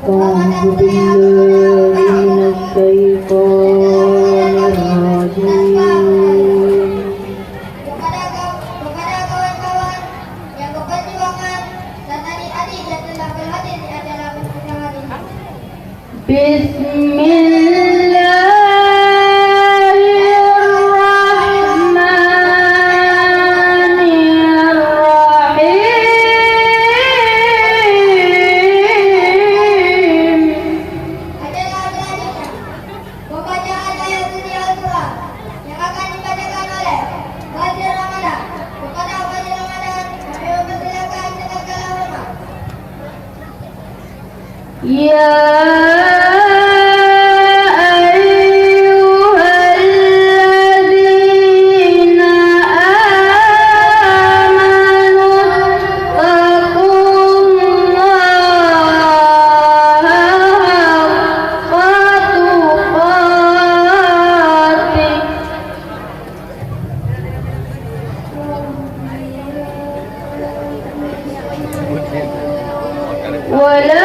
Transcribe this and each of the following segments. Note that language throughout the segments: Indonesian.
أعوذ بالله من الشيطان الرجيم. Kepada kawan-kawan yang berperjuangan dan adik-adik yang telah berhadir di acara persidangan ini. Ya ayyuhalladzina amanu taqullaha haqqa tuqatih wa la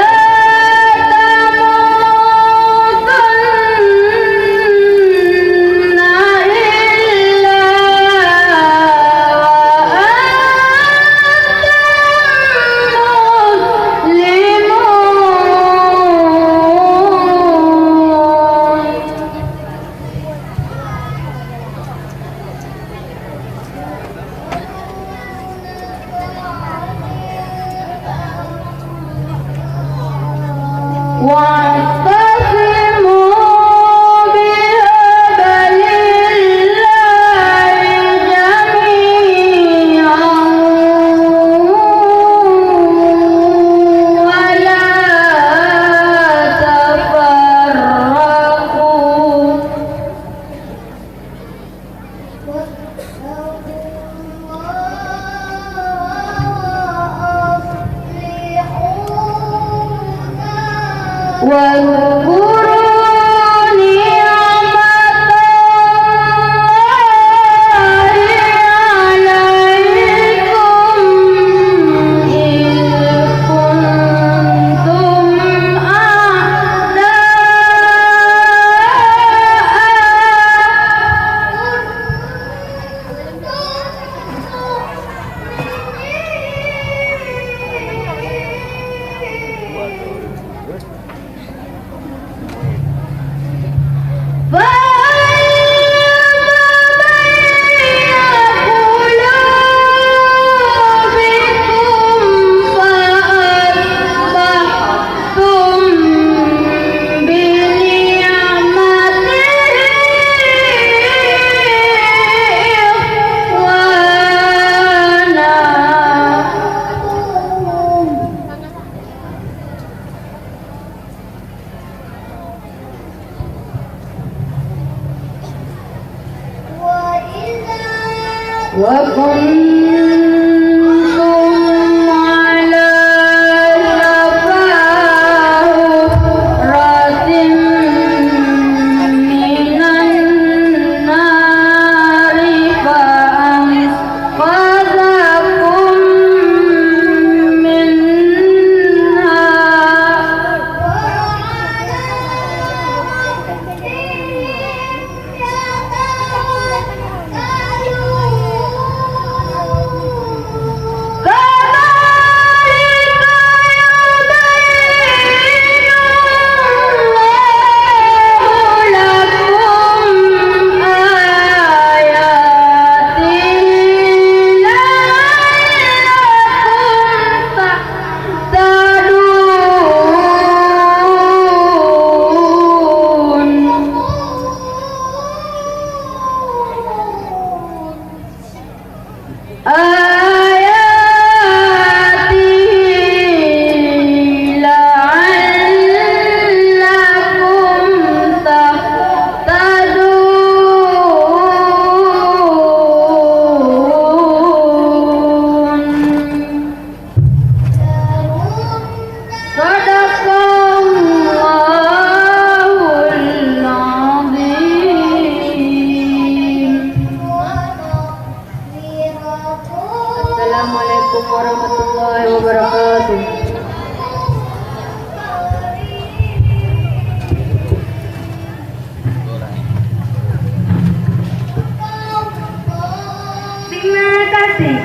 Assalamualaikum warahmatullahi wabarakatuh. Terima kasih.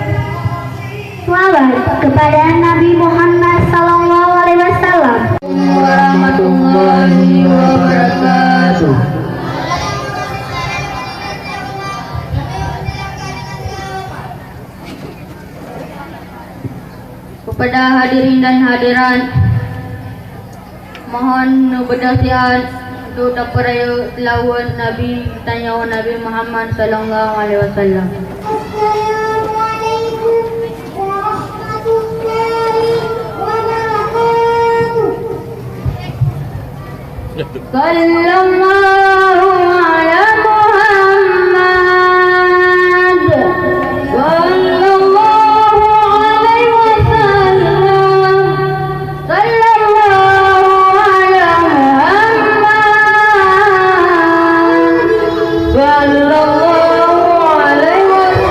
Salawat kepada Nabi Muhammad SAW. Warahmatullahi wabarakatuh. Kepada hadirin dan hadirat, mohon berdastian untuk dapat lawan Nabi tanya Nabi Muhammad sallallahu alaihi wasallam. Assalamualaikum warahmatullahi wabarakatuh. Sallallahu ala Muhammad sallallahu alaihi wasallam. Sallallahu ala Muhammad sallallahu alaihi wasallam.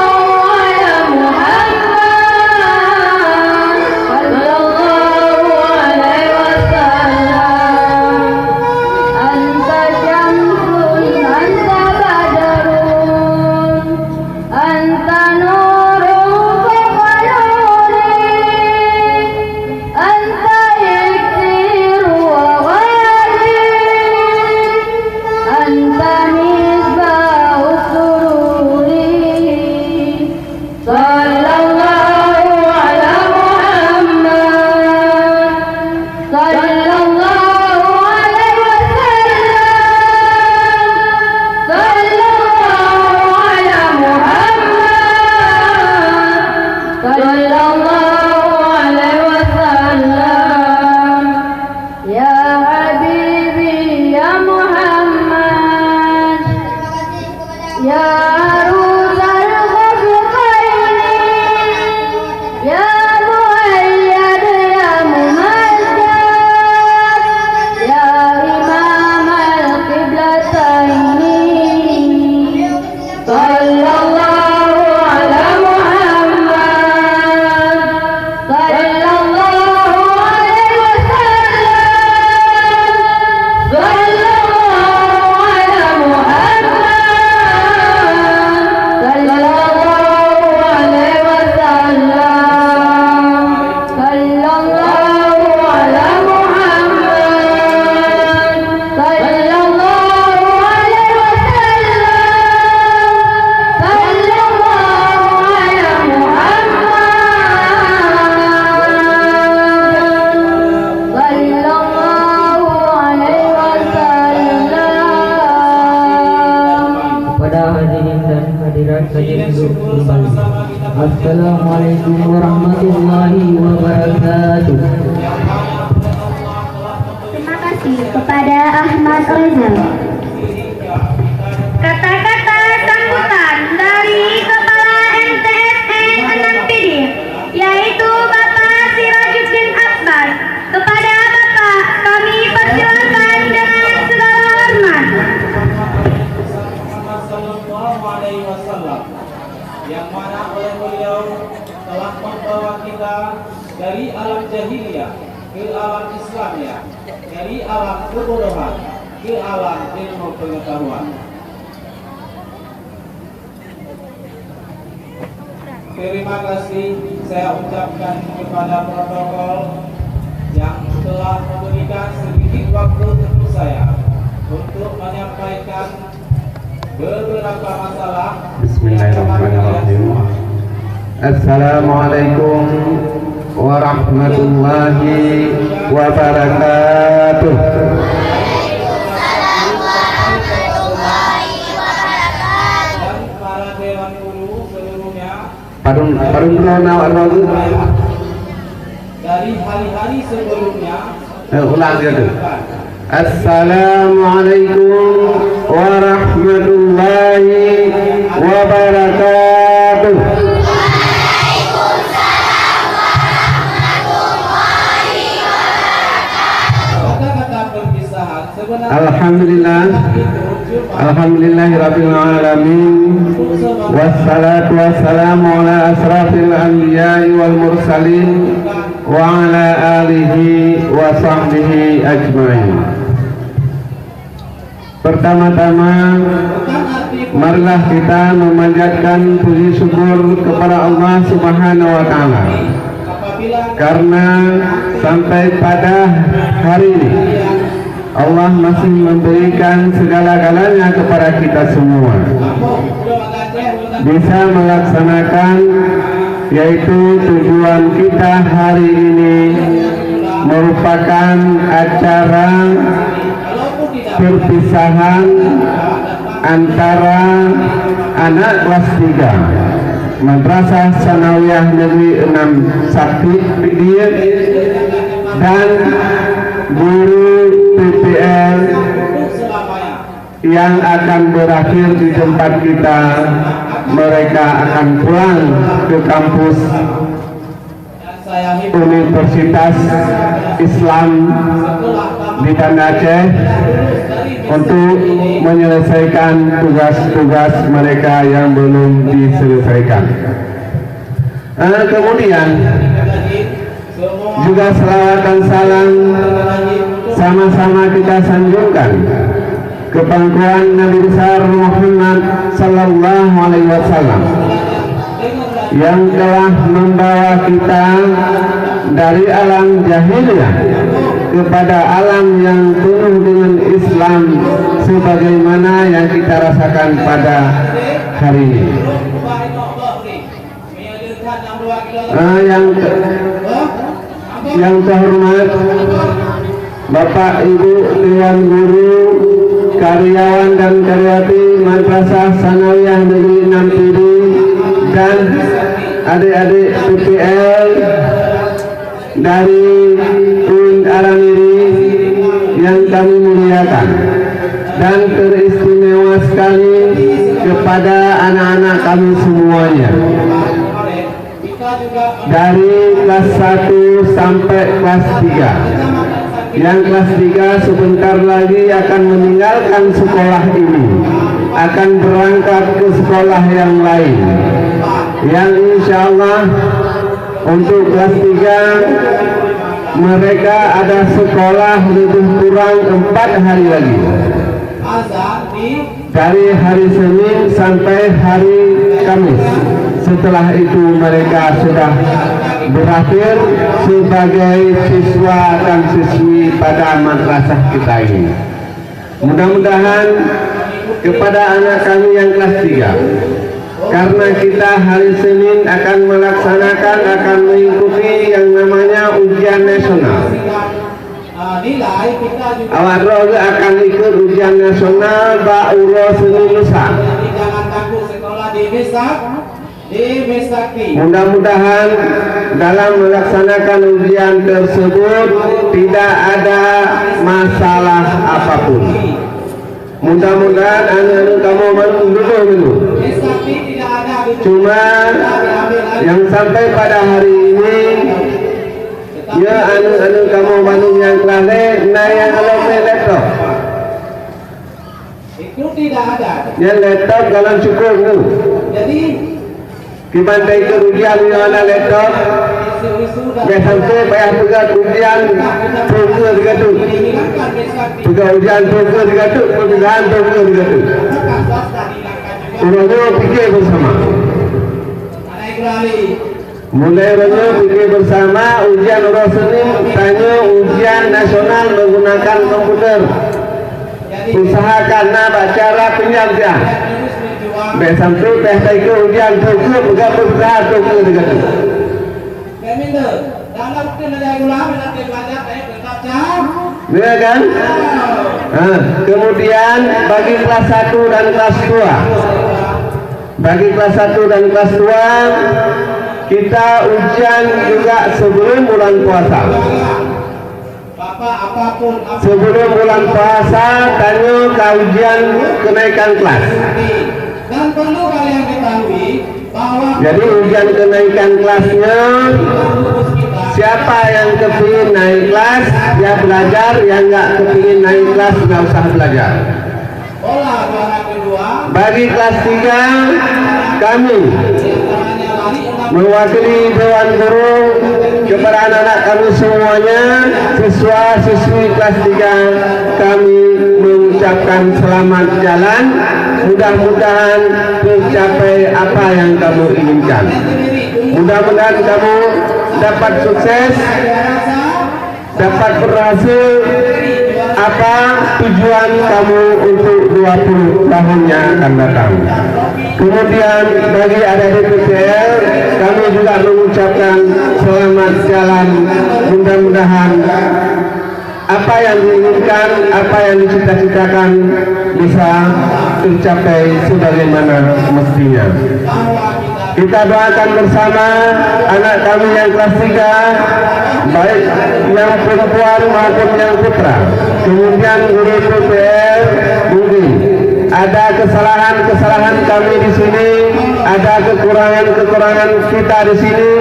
Sallallahu ala Muhammad sallallahu alaihi Assalamualaikum warahmatullahi wabarakatuh. Terima kasih kepada Ahmad Reza. Kata-kata sambutan dari Kepala MTSN 6 PD, yaitu Anda dari alam jahiliyah ke alam Islamiyah, dari alam kebodohan ke alam ilmu pengetahuan. Terima kasih saya ucapkan kepada protokol yang telah memberikan sedikit waktu untuk saya untuk menyampaikan beberapa masalah. Bismillahirrahmanirrahim. Assalamualaikum warahmatullahi wabarakatuh. Dan para dewan guru seluruhnya dari hari-hari sebelumnya. Ulang gitu. Assalamualaikum warahmatullahi wabarakatuh. Kata-kata perpisahan sebenarnya Alhamdulillah, alhamdulillahirabbil alamin. Wassalatu wassalamu ala asrafil anbiya'i wal mursalin wa ala alihi wa sahbihi ajma'in. Pertama-tama, marilah kita memanjatkan puji syukur kepada Allah Subhanahu wa taala karena sampai pada hari ini Allah masih memberikan segala-galanya kepada kita semua, bisa melaksanakan, yaitu tujuan kita hari ini merupakan acara perpisahan antara anak kelas 3 Madrasah Sanawiyah Negeri 6 Sakti Pidien dan guru PPL yang akan berakhir di tempat kita. Mereka akan pulang ke kampus Universitas Islam di Banda Aceh untuk menyelesaikan tugas-tugas mereka yang belum diselesaikan. Kemudian juga selawat dan salam sama-sama kita sanjungkan ke pangkuan Nabi besar Muhammad sallallahu alaihi wasallam yang telah membawa kita dari alam jahiliyah kepada alam yang penuh dengan Islam sebagaimana yang kita rasakan pada hari ini. Yang terhormat Bapak Ibu Dewan Guru, karyawan dan karyawati Madrasah Sanawiyah Negeri 6 Pidi dan adik-adik PPL dari UIN Aramiri yang kami muliakan, dan teristimewa sekali kepada anak-anak kami semuanya dari kelas 1 sampai kelas 3. Yang kelas 3 sebentar lagi akan meninggalkan sekolah ini, akan berangkat ke sekolah yang lain, yang insya Allah untuk kelas 3 mereka ada sekolah lebih kurang 4 hari lagi, dari hari Senin sampai hari Kamis. Setelah itu mereka sudah berakhir sebagai siswa dan siswi pada madrasah kita ini. Mudah-mudahan kepada anak kami yang kelas 3, karena kita hari Senin akan melaksanakan, akan mengikuti yang namanya ujian nasional. Awak roh akan ikut ujian nasional Ba'uro Senin lusa. Mudah-mudahan dalam melaksanakan ujian tersebut tidak ada masalah apapun. Mudah-mudahan anak-anak kamu dulu. Cuma yang sampai pada hari ini, ya anak-anak kamu bandung yang kelale, nah yang kalau laptop. Itu tidak ada. Yang laptop dalam cukup tu. Jadi kita ke ujian yang ada laptop Biasa tu payah pegang ujian tunggu digaduh. Pegang ujian tunggu digaduh, pegang tunggu digaduh. Urangnya fikir bersama. Mulai urangnya fikir bersama ujian orang Senin tanya ujian nasional menggunakan komputer. Usahakan cara pinjam dia. Biasa tu payah ke ujian tunggu pegang tunggu digaduh. Ya kan? Kemudian bagi kelas 1 dan kelas 2. Bagi kelas 1 dan kelas 2 kita ujian juga sebelum bulan puasa. Sebelum bulan puasa tanya ke ujian kenaikan kelas. Dan perlu kalian ketahui bahwa jadi ujian kenaikan kelasnya siapa yang kepingin naik kelas dia belajar, yang nggak kepingin naik kelas nggak usah belajar. Bagi kelas 3 kami mewakili Dewan Guru kepada anak-anak kami semuanya, siswa-siswi kelas 3 kami mengucapkan selamat jalan. Mudah-mudahan tercapai apa yang kamu inginkan. Mudah-mudahan kamu dapat sukses, dapat berhasil apa tujuan kamu untuk 20 tahun yang akan datang. Kemudian bagi adik-adik PTL kami juga mengucapkan selamat jalan. Mudah-mudahan apa yang diinginkan, apa yang dicita-citakan bisa tercapai sebagaimana mestinya. Kita doakan bersama anak kami yang kelas 3, baik yang perempuan maupun yang putra. Kemudian guru PPL mungkin ada kesalahan-kesalahan kami di sini, ada kekurangan-kekurangan kita di sini.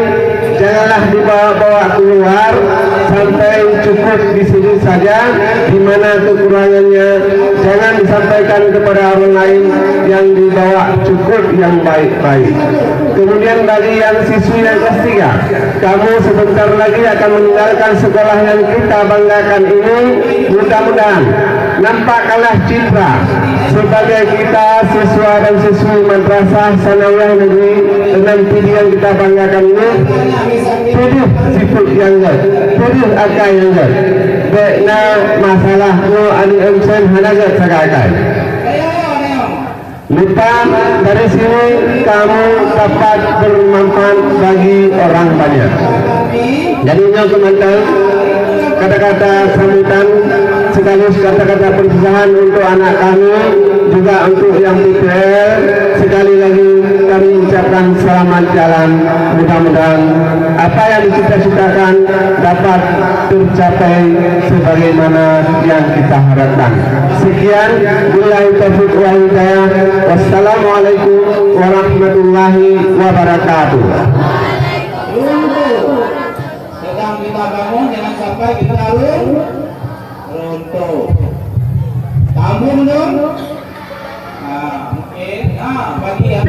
Janganlah dibawa-bawa keluar, sampai cukup di sini saja. Di mana kekurangannya jangan disampaikan kepada orang lain, yang dibawa cukup yang baik-baik. Kemudian bagi yang siswi yang kelas 3, kamu sebentar lagi akan meninggalkan sekolah yang kita banggakan ini. Mudah-mudahan nampaklah citra sebagai kita siswa dan siswi Madrasah Sanawiyah Negeri 6 Pidi yang kita banggakan ini. Tuduh sifat yang baik, tuduh akal yang baik. Baiknya masalah no ani emsen hanagat sagai. Lupa dari sini kamu dapat bermanfaat bagi orang banyak. Jadi teman-teman, kata-kata sambutan sekaligus kata-kata perpisahan untuk anak kami, juga untuk yang PPL. Sekali lagi kami ucapkan selamat jalan. Mudah-mudahan apa yang dicita-citakan dapat tercapai sebagaimana yang kita harapkan. Sekian, billahi taufiq wal hidayah. Wassalamualaikum warahmatullahi wabarakatuh. Sedang kita bangun, jangan sampai kita runtuh. Kamu belum? Nah, mungkin. Bagi yang